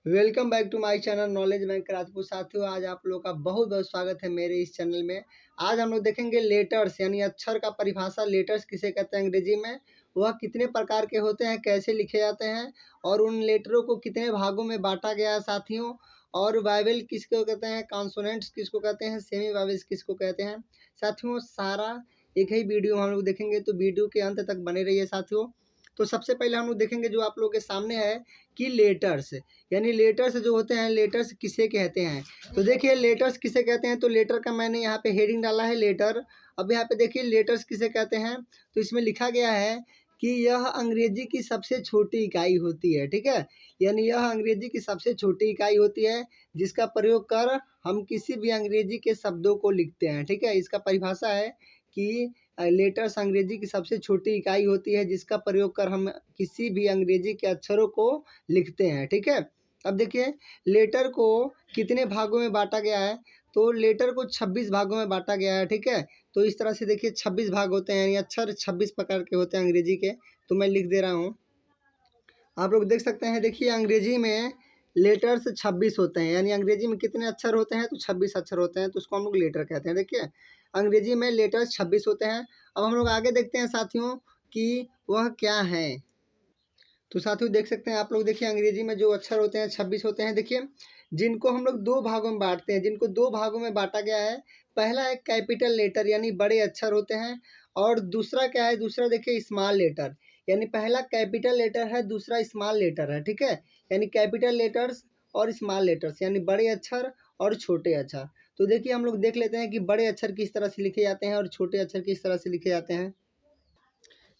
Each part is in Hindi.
Welcome back to my channel knowledge bank Rajput. साथियों, आज आप लोगों का बहुत बहुत स्वागत है मेरे इस चैनल में। आज हम लोग देखेंगे लेटर्स यानी अक्षर का परिभाषा। लेटर्स किसे कहते हैं अंग्रेजी में, वह कितने प्रकार के होते हैं, कैसे लिखे जाते हैं और उन लेटरों को कितने भागों में बांटा गया है साथियों। और वाइवेल किसको कहते हैं, कॉन्सोनेंट्स किसको कहते हैं, सेमी वाइवेल्स किसको कहते हैं। साथियों, सारा एक ही वीडियो हम लोग देखेंगे, तो वीडियो के अंत तक बने रहिए साथियों। तो सबसे पहले हम लोग देखेंगे जो आप लोगों के सामने है कि लेटर्स यानी लेटर्स जो होते हैं, लेटर्स किसे कहते हैं। तो देखिए लेटर्स किसे कहते हैं, तो लेटर का मैंने यहाँ पे हेडिंग डाला है लेटर। अब यहाँ पे देखिए लेटर्स किसे कहते हैं, तो इसमें लिखा गया है कि यह अंग्रेजी की सबसे छोटी इकाई होती है। ठीक है, यानी यह अंग्रेजी की सबसे छोटी इकाई होती है जिसका प्रयोग कर हम किसी भी अंग्रेजी के शब्दों को लिखते हैं। ठीक है, इसका परिभाषा है कि लेटर्स अंग्रेजी की सबसे छोटी इकाई होती है जिसका प्रयोग कर हम किसी भी अंग्रेजी के अक्षरों को लिखते हैं। ठीक है, अब देखिए लेटर को कितने भागों में बांटा गया है, तो लेटर को 26 भागों में बांटा गया है। ठीक है, तो इस तरह से देखिए 26 भाग होते हैं, यानी अक्षर 26 प्रकार के होते हैं अंग्रेजी के। तो मैं लिख दे रहा हूँ, आप लोग देख सकते हैं। देखिए अंग्रेजी में लेटर्स 26 होते हैं, यानी अंग्रेजी में कितने अक्षर होते हैं, तो 26 अक्षर होते हैं, तो उसको हम लोग लेटर कहते हैं। देखिए अंग्रेजी में लेटर्स 26 होते हैं। अब हम लोग आगे देखते हैं साथियों कि वह क्या है। तो साथियों देख सकते हैं आप लोग, देखिए अंग्रेजी में जो अक्षर होते हैं 26 होते हैं। देखिए जिनको हम लोग दो भागों में बांटते हैं, जिनको दो भागों में बांटा गया है। पहला है कैपिटल लेटर यानी बड़े अक्षर होते हैं, और दूसरा क्या है, दूसरा देखिए स्मॉल लेटर। यानी पहला कैपिटल लेटर है, दूसरा स्मॉल लेटर है। ठीक है, यानी कैपिटल लेटर्स और स्मॉल लेटर्स यानी बड़े अक्षर और छोटे अक्षर। तो देखिए हम लोग देख लेते हैं कि बड़े अक्षर किस तरह से लिखे जाते हैं और छोटे अक्षर किस तरह से लिखे जाते हैं।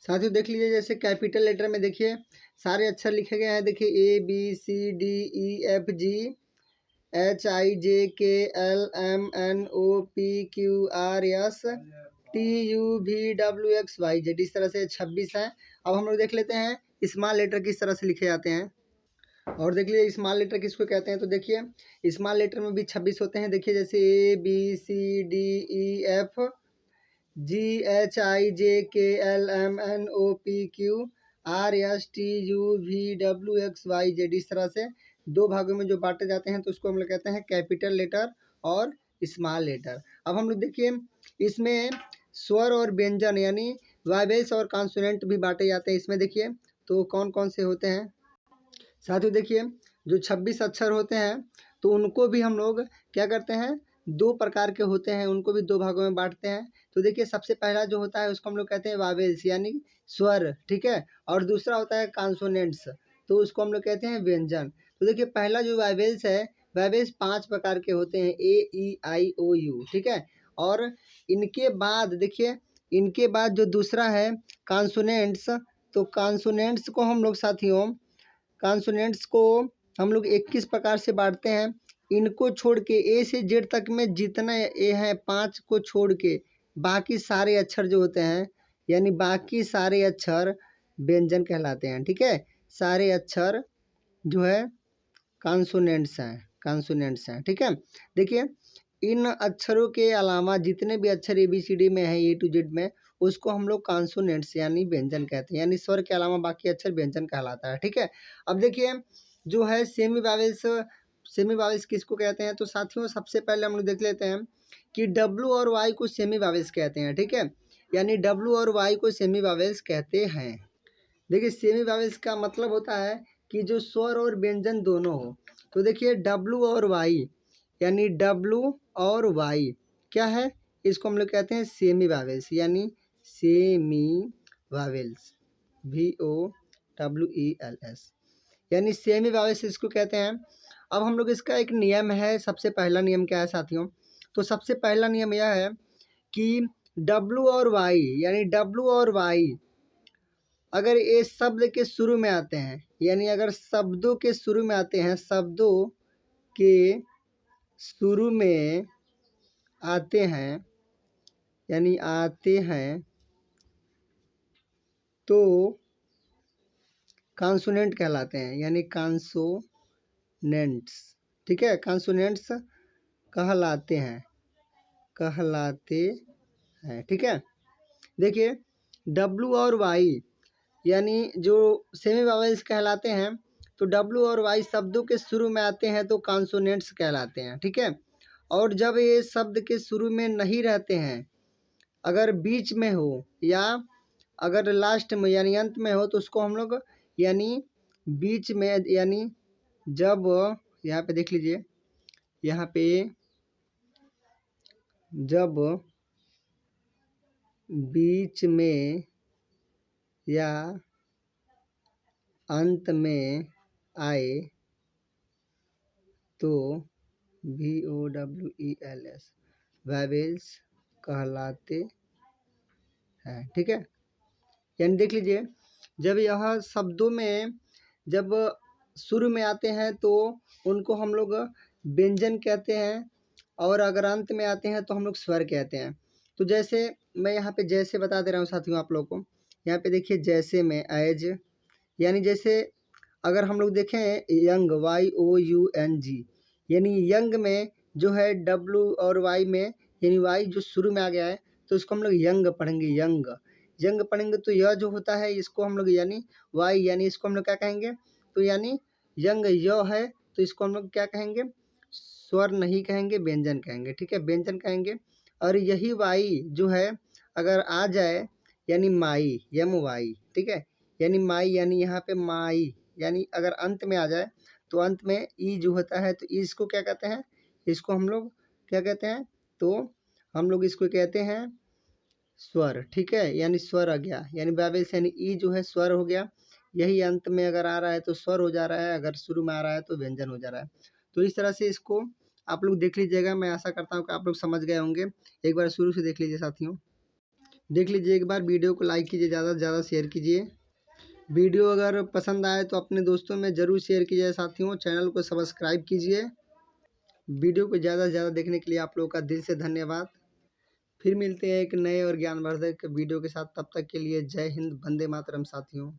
साथियों देख लीजिए, जैसे कैपिटल लेटर में देखिए सारे अक्षर लिखे गए हैं। देखिए ABCDEFGHIJKLMNOPQRSTUVWXYZ, इस तरह से 26 है। अब हम लोग देख लेते हैं स्मॉल लेटर किस तरह से लिखे जाते हैं। और देख लीजिए स्मॉल लेटर किसको कहते हैं, तो देखिए स्मॉल लेटर में भी 26 होते हैं। देखिए जैसे ABCDEFGHIJKLMNOPQRSTUVWXYZ, इस तरह से दो भागों में जो बांटे जाते हैं, तो उसको हम लोग कहते हैं कैपिटल लेटर और स्मॉल लेटर। अब हम लोग देखिए इसमें स्वर और व्यंजन यानी वावेल्स और कॉन्सोनेंट भी बांटे जाते हैं इसमें। देखिए तो कौन कौन से होते हैं साथियों। देखिए जो 26 अक्षर होते हैं, तो उनको भी हम लोग क्या करते हैं, दो प्रकार के होते हैं, उनको भी दो भागों में बांटते हैं। तो देखिए सबसे पहला जो होता है उसको हम लोग कहते हैं वावेल्स यानी स्वर। ठीक है, और दूसरा होता है कॉन्सोनेंट्स, तो उसको हम लोग कहते हैं व्यंजन। तो देखिए पहला जो वावेल्स है, वावेल्स 5 प्रकार के होते हैं, A E I O U। ठीक है, और इनके बाद देखिए इनके बाद जो दूसरा है कॉन्सोनेंट्स, तो कॉन्सोनेंट्स को हम लोग साथियों, कॉन्सोनेंट्स को हम लोग 21 प्रकार से बांटते हैं। इनको छोड़ के ए से जेड तक में जितना ए है 5 को छोड़ के बाकी सारे अक्षर जो होते हैं, यानी बाकी सारे अक्षर व्यंजन कहलाते हैं। ठीक है, सारे अक्षर जो है कॉन्सोनेंट्स हैं। ठीक है, देखिए इन अक्षरों के अलावा जितने भी अक्षर ABCD में है A to Z में, उसको हम लोग कॉन्सोनेंट्स यानी व्यंजन कहते हैं, यानी स्वर के अलावा बाकी अक्षर व्यंजन कहलाता है। ठीक है, अब देखिए जो है सेमी वावेल्स किसको कहते हैं, तो साथियों सबसे पहले हम लोग देख लेते हैं कि W और Y को सेमी वावेल्स कहते हैं। ठीक है, यानी W और Y को सेमी वावेल्स कहते हैं। देखिए सेमी वावेल्स का मतलब होता है कि जो स्वर और व्यंजन दोनों हो। तो देखिए W और Y यानी W और Y क्या है, इसको हम लोग कहते हैं सेमी वावेल्स यानी सेमी वावेल्स VOWELS, यानी सेमी वावेल्स इसको कहते हैं। अब हम लोग इसका एक नियम है, सबसे पहला नियम क्या है साथियों, तो सबसे पहला नियम यह है कि W और Y यानी W और Y अगर ये शब्द के शुरू में आते हैं, यानी अगर शब्दों के शुरू में आते हैं, शब्दों के शुरू में आते हैं यानी आते हैं, तो कॉन्सोनेंट कहलाते हैं, यानी कॉन्सोनेंट्स। ठीक है, कॉन्सोनेंट्स कहलाते हैं। ठीक है, देखिए W और Y यानी जो सेमी वावेल्स कहलाते हैं, तो डब्ल्यू और वाई शब्दों के शुरू में आते हैं तो कॉन्सोनेंट्स कहलाते हैं, ठीक है। और जब ये शब्द के शुरू में नहीं रहते हैं, अगर बीच में हो या अगर लास्ट में यानी अंत में हो, तो उसको हम लोग यानी बीच में यानी जब यहाँ पे देख लीजिए, यहाँ पे जब बीच में या अंत में आए तो VOWELS वैवेल्स कहलाते हैं, ठीक है। यानी देख लीजिए, जब यह शब्दों में जब शुरू में आते हैं तो उनको हम लोग व्यंजन कहते हैं, और अगर अंत में आते हैं तो हम लोग स्वर कहते हैं। तो जैसे मैं यहाँ पे जैसे बता दे रहा हूँ साथियों आप लोगों को, यहाँ पे देखिए जैसे में एज, यानी जैसे अगर हम लोग देखें यंग YOUNG, यानी यंग में जो है W और Y में यानी Y जो शुरू में आ गया है तो इसको हम लोग यंग पढ़ेंगे, यंग यंग पढ़ेंगे। तो यह जो होता है इसको हम लोग यानी Y यानी इसको हम लोग क्या कहेंगे, तो यानी यंग य है तो इसको हम लोग क्या कहेंगे, स्वर नहीं कहेंगे, व्यंजन कहेंगे, ठीक है, व्यंजन कहेंगे। और यही Y जो है अगर आ जाए यानी माई MY, ठीक है, यानी माई यानी यहाँ पे माई यानी अगर अंत में आ जाए तो अंत में ई जो होता है तो इसको क्या कहते हैं, इसको हम लोग क्या कहते हैं, तो हम लोग इसको कहते हैं स्वर, ठीक है, यानी स्वर आ गया, यानी वैवेल्स यानी ई जो है स्वर हो गया। यही अंत में अगर आ रहा है तो स्वर हो जा रहा है, अगर शुरू में आ रहा है तो व्यंजन हो जा रहा है। तो इस तरह से इसको आप लोग देख लीजिएगा। मैं आशा करता हूँ कि आप लोग समझ गए होंगे। एक बार शुरू से देख लीजिए साथियों, देख लीजिए एक बार, वीडियो को लाइक कीजिए, ज़्यादा से ज़्यादा शेयर कीजिए। वीडियो अगर पसंद आए तो अपने दोस्तों में ज़रूर शेयर कीजिए साथियों। चैनल को सब्सक्राइब कीजिए। वीडियो को ज़्यादा से ज़्यादा देखने के लिए आप लोगों का दिल से धन्यवाद। फिर मिलते हैं एक नए और ज्ञानवर्धक वीडियो के साथ, तब तक के लिए जय हिंद, वंदे मातरम साथियों।